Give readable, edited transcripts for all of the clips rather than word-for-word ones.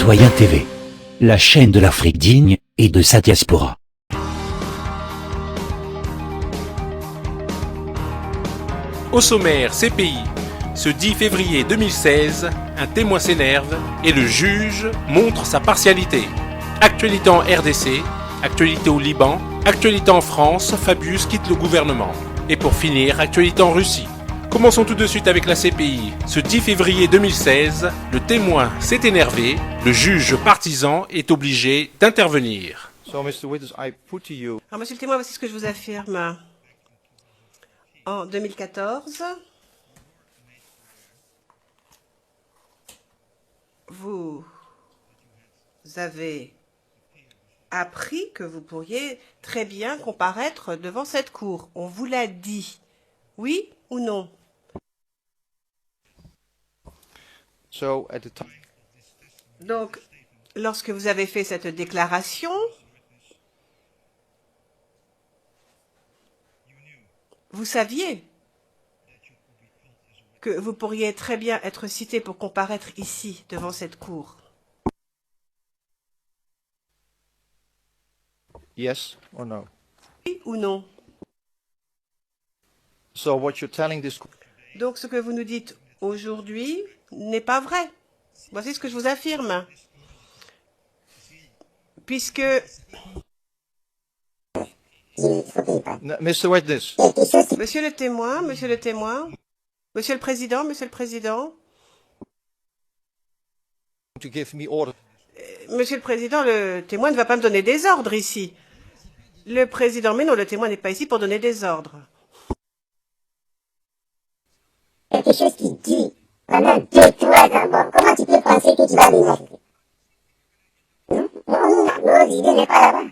Citoyen TV, la chaîne de l'Afrique digne et de sa diaspora. Au sommaire CPI, ce 10 février 2016, un témoin s'énerve et le juge montre sa partialité. Actualité en RDC, actualité au Liban, actualité en France, Fabius quitte le gouvernement. Et pour finir, actualité en Russie. Commençons tout de suite avec la CPI. Ce 10 février 2016, le témoin s'est énervé, le juge partisan est obligé d'intervenir. Alors, monsieur le témoin, voici ce que je vous affirme. En 2014, vous avez appris que vous pourriez très bien comparaître devant cette cour. On vous l'a dit. Oui ou non? Donc, lorsque vous avez fait cette déclaration, vous saviez que vous pourriez très bien être cité pour comparaître ici, devant cette cour. Yes or no? Oui ou non? So what you're telling this... Donc, ce que vous nous dites aujourd'hui n'est pas vrai. Voici ce que je vous affirme. Puisque... Mr. Witness. Monsieur le témoin, monsieur le témoin, monsieur le président, To give me order. monsieur le président, le témoin ne va pas me donner des ordres ici. Le président, mais non, le témoin n'est pas ici pour donner des ordres. Quelque chose qui dit pendant 2-3 ans. Bon, comment tu peux penser que tu vas les arriver? Nos idées n'est pas là-bas.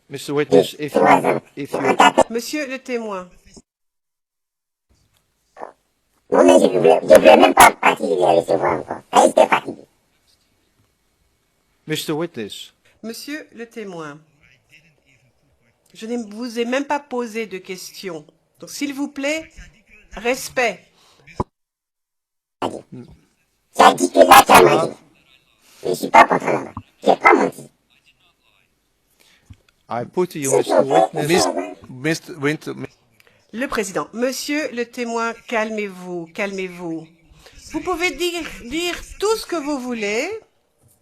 Mr. Witness, if you... Monsieur le témoin. Moi-même, je ne veux même pas partir les recevoir encore. Restez fatigué. Mr. Witness. Monsieur le témoin. Je ne vous ai même pas posé de questions. Donc, s'il vous plaît, respect. Tu as dit que là, tu as menti. Je ne suis pas contre là-bas. Je n'ai pas menti. I put to you, Mr. Witness. Le président. Monsieur le témoin, calmez-vous, calmez-vous. Vous pouvez dire tout ce que vous voulez.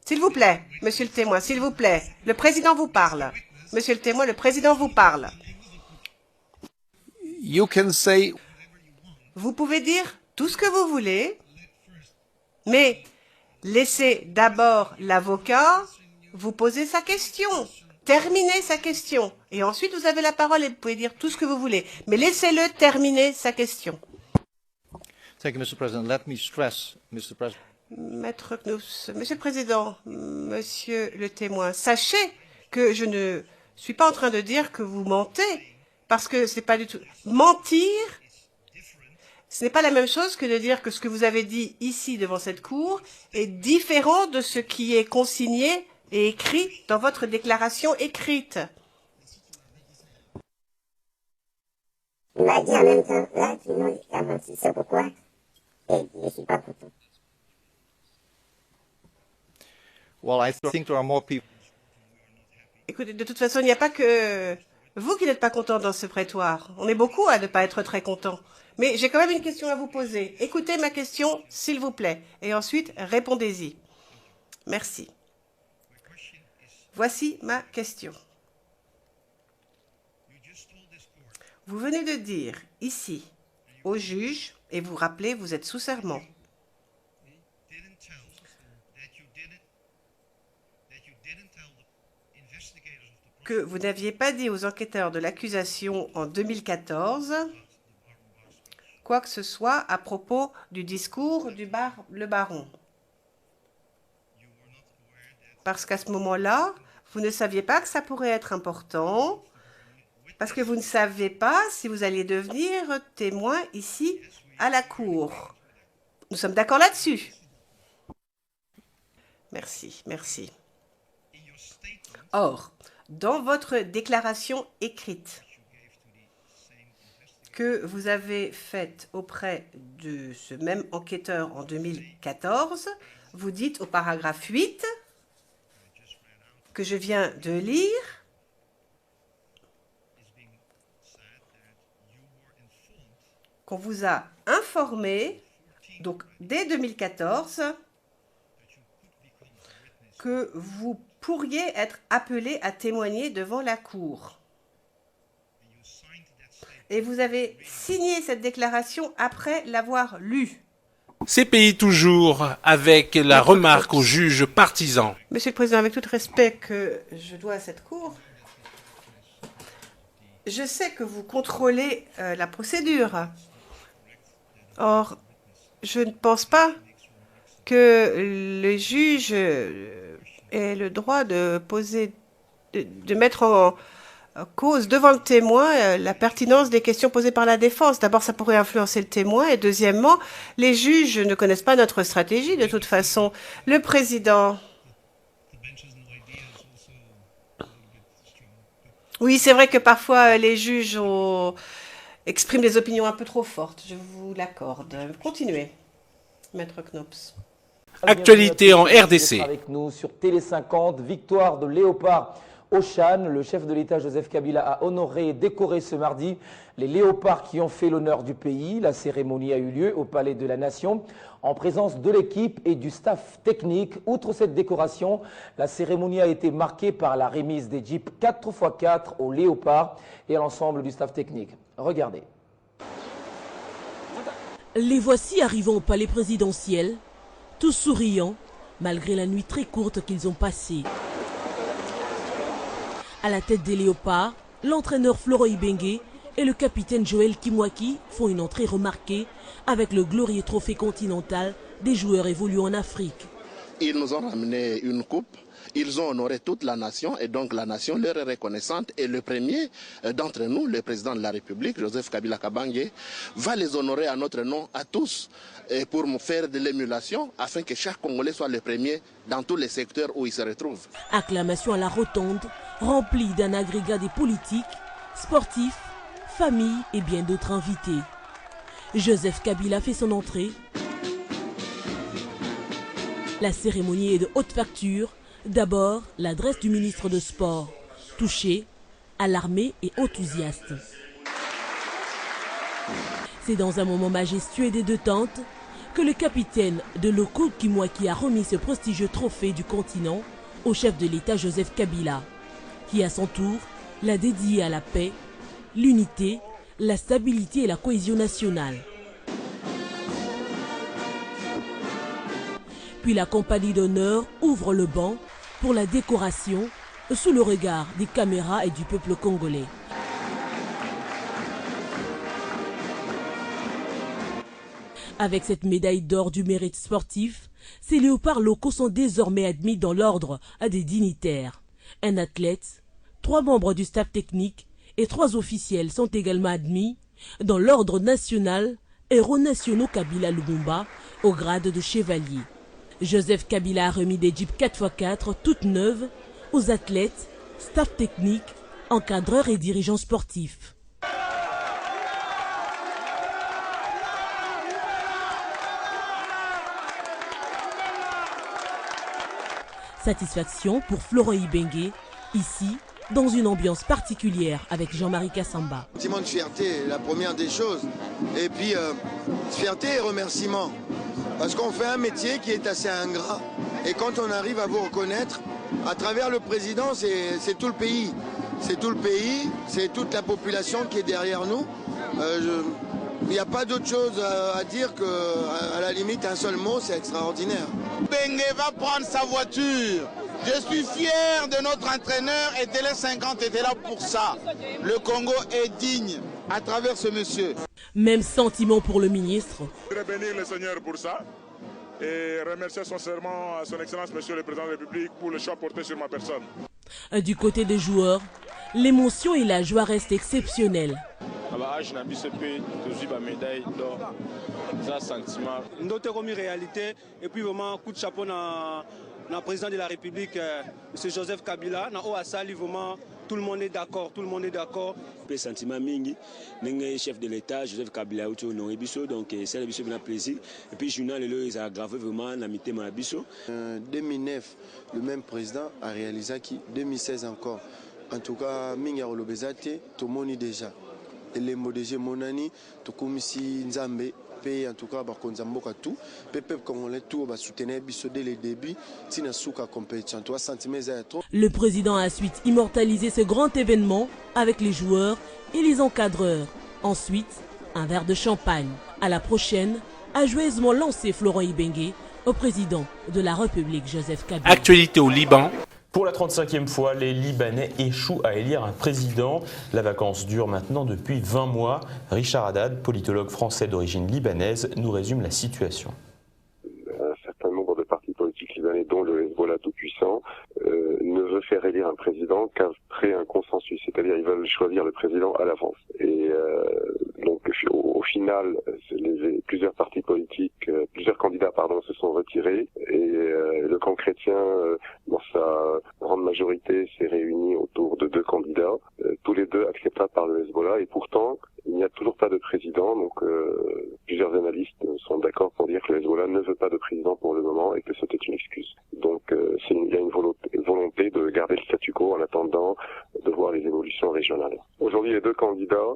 S'il vous plaît, monsieur le témoin, s'il vous plaît. Le président vous parle. Monsieur le témoin, le président vous parle. You can say... Vous pouvez dire tout ce que vous voulez, mais laissez d'abord l'avocat vous poser sa question. Terminez sa question. Et ensuite, vous avez la parole et vous pouvez dire tout ce que vous voulez. Mais laissez-le terminer sa question. Thank you, Mr. President. Let me stress, Mr. President. Maître Knous, monsieur le président, monsieur le témoin, sachez que je ne suis pas en train de dire que vous mentez, parce que ce n'est pas du tout... Mentir, ce n'est pas la même chose que de dire que ce que vous avez dit ici devant cette cour est différent de ce qui est consigné et écrit dans votre déclaration écrite. Il m'a dit en même temps, là, tu as menti. C'est pourquoi je ne suis pas content. Well, I think there are more people... Écoutez, de toute façon, il n'y a pas que vous qui n'êtes pas content dans ce prétoire. On est beaucoup à ne pas être très contents. Mais j'ai quand même une question à vous poser. Écoutez ma question, s'il vous plaît. Et ensuite, répondez-y. Merci. Voici ma question. Vous venez de dire ici au juge, et vous rappelez, vous êtes sous serment, que vous n'aviez pas dit aux enquêteurs de l'accusation en 2014 quoi que ce soit à propos du discours du le baron. Parce qu'à ce moment-là, vous ne saviez pas que ça pourrait être important, parce que vous ne saviez pas si vous alliez devenir témoin ici à la cour. Nous sommes d'accord là-dessus. Merci, merci. Or, dans votre déclaration écrite que vous avez faite auprès de ce même enquêteur en 2014, vous dites au paragraphe 8 que je viens de lire qu'on vous a informé, donc dès 2014, que vous pourriez être appelé à témoigner devant la Cour. Et vous avez signé cette déclaration après l'avoir lue. CPI toujours, avec la remarque au juge partisan. Monsieur le Président, avec tout le respect que je dois à cette Cour, je sais que vous contrôlez la procédure. Or, je ne pense pas que le juge ait le droit de mettre en cause devant le témoin la pertinence des questions posées par la défense. D'abord, ça pourrait influencer le témoin, et deuxièmement, les juges ne connaissent pas notre stratégie. De toute façon, le président... Oui, c'est vrai que parfois les juges expriment des opinions un peu trop fortes, je vous l'accorde. Continuez, Maître Knops. Actualité en RDC. Avec nous sur Télé 50, victoire de Léopard au Chan. Le chef de l'État, Joseph Kabila, a honoré et décoré ce mardi les léopards qui ont fait l'honneur du pays. La cérémonie a eu lieu au Palais de la Nation en présence de l'équipe et du staff technique. Outre cette décoration, la cérémonie a été marquée par la remise des jeeps 4x4 aux léopards et à l'ensemble du staff technique. Regardez. Les voici arrivant au palais présidentiel, tous souriants, malgré la nuit très courte qu'ils ont passée. À la tête des léopards, l'entraîneur Floro Ibenge et le capitaine Joël Kimwaki font une entrée remarquée avec le glorieux trophée continental des joueurs évoluant en Afrique. Ils nous ont ramené une coupe. Ils ont honoré toute la nation et donc la nation leur est reconnaissante. Et le premier d'entre nous, le président de la République, Joseph Kabila Kabange, va les honorer à notre nom, à tous, et pour faire de l'émulation afin que chaque Congolais soit le premier dans tous les secteurs où il se retrouve. Acclamation à la rotonde, remplie d'un agrégat des politiques, sportifs, familles et bien d'autres invités. Joseph Kabila fait son entrée. La cérémonie est de haute facture. D'abord, l'adresse du ministre de Sport, touché, alarmé et enthousiaste. C'est dans un moment majestueux et des détente que le capitaine de Loko Kimwaki a remis ce prestigieux trophée du continent au chef de l'État Joseph Kabila, qui à son tour l'a dédié à la paix, l'unité, la stabilité et la cohésion nationale. Puis la compagnie d'honneur ouvre le banc pour la décoration sous le regard des caméras et du peuple congolais. Avec cette médaille d'or du mérite sportif, ces léopards locaux sont désormais admis dans l'ordre à des dignitaires. Un athlète, 3 membres du staff technique et 3 officiels sont également admis dans l'ordre national Héros nationaux Kabila Lumumba au grade de chevalier. Joseph Kabila a remis des jeeps 4x4 toutes neuves aux athlètes, staff technique, encadreurs et dirigeants sportifs. Satisfaction pour Florent Ibenge, ici, dans une ambiance particulière avec Jean-Marie Kassamba. Sentiment de fierté, la première des choses. Et puis, fierté et remerciement. Parce qu'on fait un métier qui est assez ingrat. Et quand on arrive à vous reconnaître, à travers le président, c'est tout le pays. C'est tout le pays, c'est toute la population qui est derrière nous. Il n'y a pas d'autre chose à dire qu'à la limite, un seul mot, c'est extraordinaire. Bengue va prendre sa voiture. Je suis fier de notre entraîneur et Télé 50 était là pour ça. Le Congo est digne à travers ce monsieur. Même sentiment pour le ministre. Je voudrais bénir le Seigneur pour ça et remercier sincèrement à son Excellence Monsieur le Président de la République pour le choix porté sur ma personne. Du côté des joueurs, l'émotion et la joie restent exceptionnelles. Notre réalité et puis vraiment coup de chapeau na président de la République, M. Joseph Kabila, na o asali vraiment tout le monde est d'accord, tout le monde est d'accord. Le sentiment mingi, le chef de l'État, Joseph Kabila, honoré biso, donc c'est un plaisir. Et puis, le journal, il a aggravé vraiment l'amitié à biso. 2009, le même président a réalisé qui 2016 encore. En tout cas, mingi olobezate, tout le monde déjà. Et les mots de Monani, tout comme si Nzambe. En tout cas, tout peuple congolais tout va soutenir biso dès le début. Le président a ensuite immortalisé ce grand événement avec les joueurs et les encadreurs. Ensuite, un verre de champagne. À la prochaine, a joyeusement lancé Florent Ibenge au président de la République, Joseph Kabila. Actualité au Liban. Pour la 35e fois, les Libanais échouent à élire un président. La vacance dure maintenant depuis 20 mois. Richard Haddad, politologue français d'origine libanaise, nous résume la situation. Un certain nombre de partis politiques libanais, dont le Hezbollah tout-puissant, ne veut faire élire un président qu'après un consensus, c'est-à-dire ils veulent choisir le président à l'avance. Et donc au final, plusieurs partis politiques, plusieurs candidats se sont retirés et le camp chrétien, dans sa grande majorité, s'est réuni autour de 2 candidats, tous les 2 acceptables par le Hezbollah, et pourtant il n'y a toujours pas de président. Donc plusieurs analystes sont d'accord pour dire que le Hezbollah ne veut pas de président pour le moment et que c'était une excuse. Donc il y a une volonté de garder le statu quo en attendant de voir les évolutions régionales. Aujourd'hui, les 2 candidats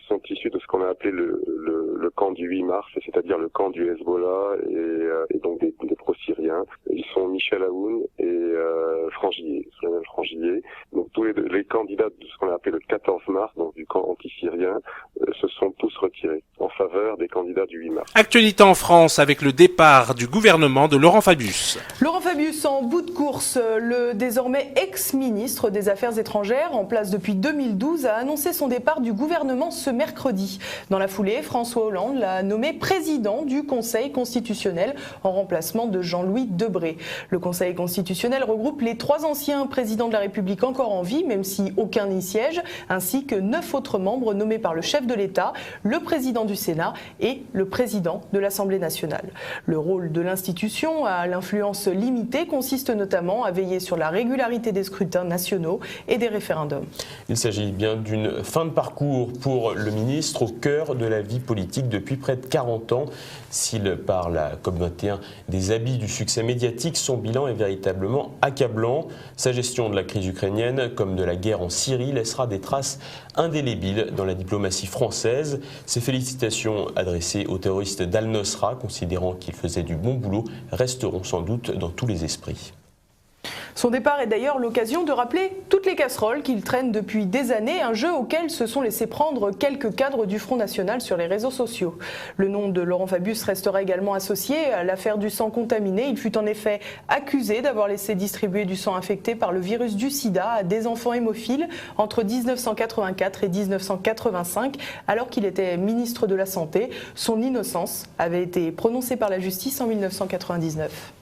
sont issus de ce qu'on a appelé le camp du 8 mars, c'est-à-dire le camp du Hezbollah et donc des pro-syriens. Ils sont Michel Aoun et Frangier, Souleymane Frangier. Donc tous les candidats de ce qu'on a appelé le 14 mars, donc du camp anti-syrien, se sont tous retirés en faveur des candidats du 8 mars. Actualité en France avec le départ du gouvernement de Laurent Fabius. Laurent Fabius en bout de course, le désormais ex-ministre des Affaires étrangères, en place depuis 2012, a annoncé son départ du gouvernement ce mercredi. Dans la foulée, François Hollande l'a nommé président du Conseil constitutionnel en remplacement de Jean-Louis Debré. Le Conseil constitutionnel regroupe les 3 anciens présidents de la République encore en vie, même si aucun n'y siège, ainsi que 9 autres membres nommés par le chef de l'État, le président du Sénat et le président de l'Assemblée nationale. Le rôle de l'institution, à l'influence limitée, consiste notamment à veiller sur la régularité des scrutins nationaux et des référendums. Il s'agit bien d'une fin de parcours pour le ministre au cœur de la vie politique depuis près de 40 ans. S'il parle à COP21 des habits du succès médiatique, son bilan est véritablement accablant. Sa gestion de la crise ukrainienne comme de la guerre en Syrie laissera des traces indélébiles dans la diplomatie française. Ses félicitations adressées au terroriste d'Al-Nosra, considérant qu'il faisait du bon boulot, resteront sans doute dans tous les esprits. Son départ est d'ailleurs l'occasion de rappeler toutes les casseroles qu'il traîne depuis des années, un jeu auquel se sont laissés prendre quelques cadres du Front National sur les réseaux sociaux. Le nom de Laurent Fabius restera également associé à l'affaire du sang contaminé. Il fut en effet accusé d'avoir laissé distribuer du sang infecté par le virus du sida à des enfants hémophiles entre 1984 et 1985, alors qu'il était ministre de la Santé. Son innocence avait été prononcée par la justice en 1999.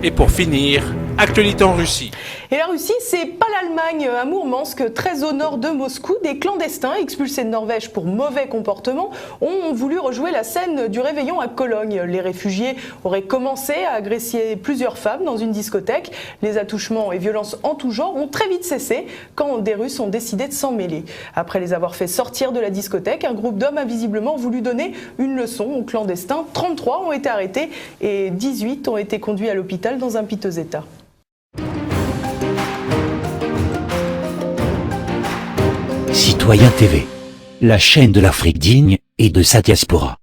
Et pour finir, actualité en Russie. Et la Russie, c'est pas l'Allemagne. À Mourmansk, très au nord de Moscou, des clandestins expulsés de Norvège pour mauvais comportement ont voulu rejouer la scène du réveillon à Cologne. Les réfugiés auraient commencé à agresser plusieurs femmes dans une discothèque. Les attouchements et violences en tout genre ont très vite cessé quand des Russes ont décidé de s'en mêler. Après les avoir fait sortir de la discothèque, un groupe d'hommes a visiblement voulu donner une leçon aux clandestins. 33 ont été arrêtés et 18 ont été conduits à l'hôpital dans un piteux état. Citoyen TV, la chaîne de l'Afrique digne et de sa diaspora.